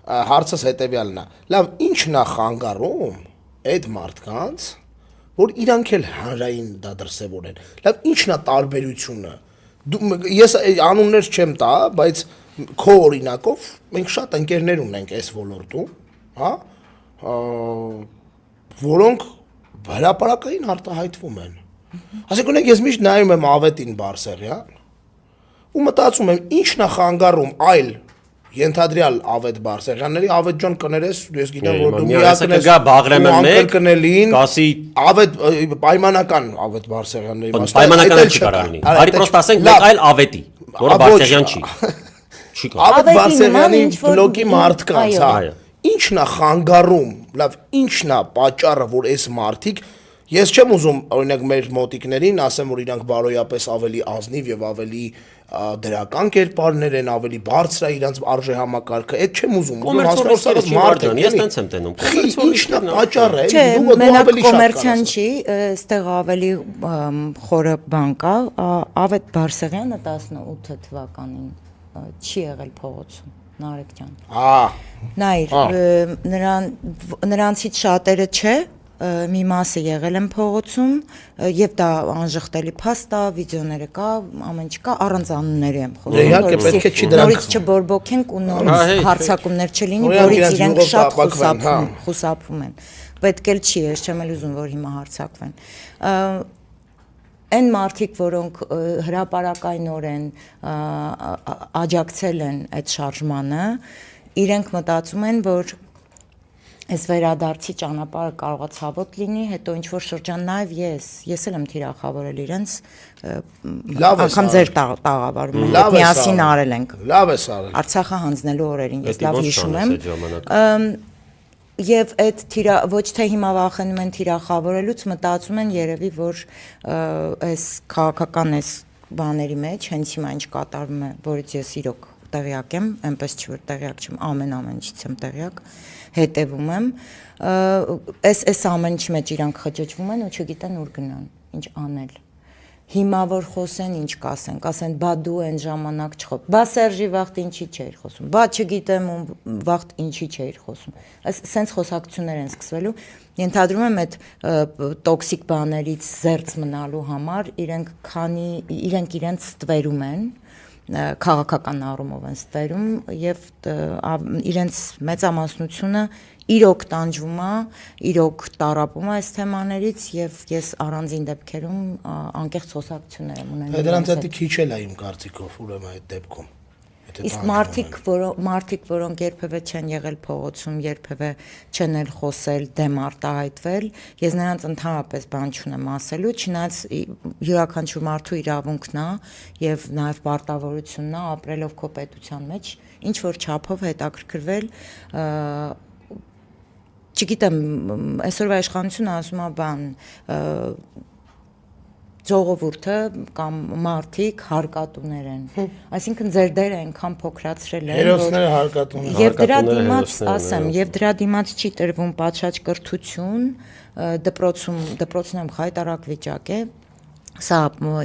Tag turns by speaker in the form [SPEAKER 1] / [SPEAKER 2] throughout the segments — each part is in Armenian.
[SPEAKER 1] հարցս հետևյալն է։ Լավ, ի՞նչն է խանգարում այդ մարդկանց, որ իրանք էլ հանրային դա դրսևորեն։ Լավ, ի՞նչն է տարբերությունը։ Ես անուններ չեմ տա, բայց քո օրինակով մենք շատ ընկերներ ունենք այս ոլորտում, հա, որոնք հրապարակային արտահայտվում են։ Այսինքն ես միշտ նայում եմ Ավետին Բարսեղյան ու մտածում եմ ի՞նչն է խանգարում այլ ենթադրյալ Ավետ Բարսեղյանների, Ավետ ջան կներես, ես գիտեմ որ դու միակն ես անկել կնելին, Ավետ պայմանական Ավետ Բարսեղյանների մասը
[SPEAKER 2] պայմանական չի կարող լինի։ Արի պրոստը ասենք մեկ այլ Ավետի, որը Բարսեղյան չի։ Չի կարող։
[SPEAKER 1] Ավետ Բարսեղյանի բլոկի մարդկանց, հա։ Ի՞նչն է խանգարում, լավ, ի՞նչն է պատճառը, որ այս մարդիկ ես չեմ ուզում օրինակ մեր մոտիկներին ասեմ, որ իրանք բարոյապես ավելի ազնիվ եւ ավելի դրական կերպարներ են, ավելի բարձր է իրանք արժե համակարգը, այդ չեմ ուզում,
[SPEAKER 2] հասկացած մարդ են, ես տենց եմ տենում։
[SPEAKER 1] Ի՞նչն է պատճառը,
[SPEAKER 3] դու ավելի շատ կոմերցիան չի, այստեղ ավելի խորը բան կա, Ավետ Բարսեղյանը 18 թվականին չի եղել փողոցում, Նարեկ ջան։ Նայր, նրանցից շատերը չէ, մի մասը եղել են փողոցում եւ դա անժխտելի փաստ է, վիդեոները կա, ամեն ինչ կա, առանց անունների եմ խոսում։
[SPEAKER 1] Իհարկե պետք է չի դրանք
[SPEAKER 3] նորից չբորբոքենք ու նորից հարցակումներ չլինի, որից իրենք շատ խուսափում են։ Պետք էլ չի, ես չեմ էլ ուզում որ հիմա հարցակվեն։ Այն մարդիկ, որոնք հրապարակայնորեն աջակցել են այդ շարժմանը, իրենք մտածում են, որ այս վերադարձի ճանապարհը կարող է ցավոտ լինի, հետո ինչ որ շրջան նաև ես էլ եմ թիրախավորել իրենց, անգամ ձեր տաղավարում միասին արել ենք։
[SPEAKER 1] Լավ ես արել։
[SPEAKER 3] Արցախը հանձնելու օրերին ես լավ հիշում եմ։ Եվ այդ ոչ թե հիմա վախենում են թիրախավորելուց, մտածում են երևի, որ այս քաղաքական այս բաների մեջ հենց հիմա ինչ կատարվում է, որից ես իրոք տեղյակ եմ, այնպես չի որ տեղյակ չեմ, ամեն ինչից եմ տեղյակ, հետևում եմ, այս ամեն ինչի մեջ իրանք խճճվում են ու չգիտեն ուր գնան, ինչ անել։ Հիմա որ խոսեն, ինչ կասեն, բա դու այն ժամանակ չխոս, բա Սերժի վաղտ ինչի չէիր խոսում, բա չգիտեմ վաղտ ինչի չէիր խոսում, սենց խոսակցություններ են սկսվելու, ենթադրում եմ այդ տոքսիկ բաներից զերծ մնալու համար իրենք իրենց ստվերում են, քաղաքական առումով են ստվերում և իրենց մեծամասնությունը իրոք տանջվում է, իրոք տառապում է այս թեմաներից և ես առանձին դեպքերում անկեղծ խոսակցություններ եմ ունենում։
[SPEAKER 1] Դրանց հետի քիչ էլ է իմ կարծիքով ուրեմն այդ դեպքում։
[SPEAKER 3] Իսկ մարդիկ, որոնք երբևէ չեն եղել փողոցում, երբևէ չեն էլ խոսել, դեմ արտահայտվել, ես նրանց ընդհանրապես բան չունեմ ասելու, չնայած յուրաքանչյուր մարդու իրավունքն է և նաև պարտավորությունն է ապրելով քո պետության մեջ, ինչ որ չափով հետաքրքրվել, չգիտեմ, այսօրվա իշխանությունը ասում է բան, ժողովուրդը կամ մարդիկ հարկատուներ են, այսինքն ձեր դերը այնքան փոքրացրել են,
[SPEAKER 1] հերոսները հարկատուն են,
[SPEAKER 3] և դրա դիմաց ասեմ, և դրա դիմաց չի տրվում պատշաճ կրթություն, դպրոցում եմ խայտարակ վիճակ է, սա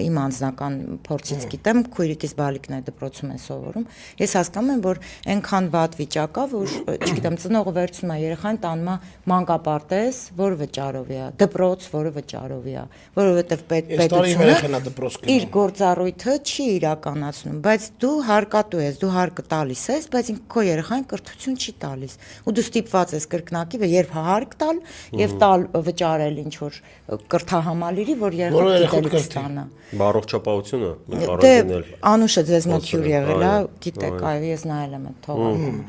[SPEAKER 3] իմ անձնական փորձից գիտեմ, քույրիկիս բալիկն է դպրոցում են սովորում, ես հասկանում եմ, որ այնքան վատ վիճակ է, որ չգիտեմ, ծնողը վերցնում է երեխային տանում է մանկապարտեզ, որը վճարով է, դպրոց, որը վճարով է, որովհետև պետությունը իր գործառույթը չի իրականացնում, բայց դու հարկատու ես, դու հարկը տալիս ես, բայց քո երեխային կրթություն չի տալիս, ու դու ստիպված ես կրկնակի երբ հարկ տալ և տալ վճարել ինչ որ կրթահամալիրի, որ երեխան
[SPEAKER 2] Բարողջապահությունը
[SPEAKER 3] դե Անուշը ձեզ մոտ հյուր եղել է, գիտեք, այո, ես նայել եմ այդ թողարկումը։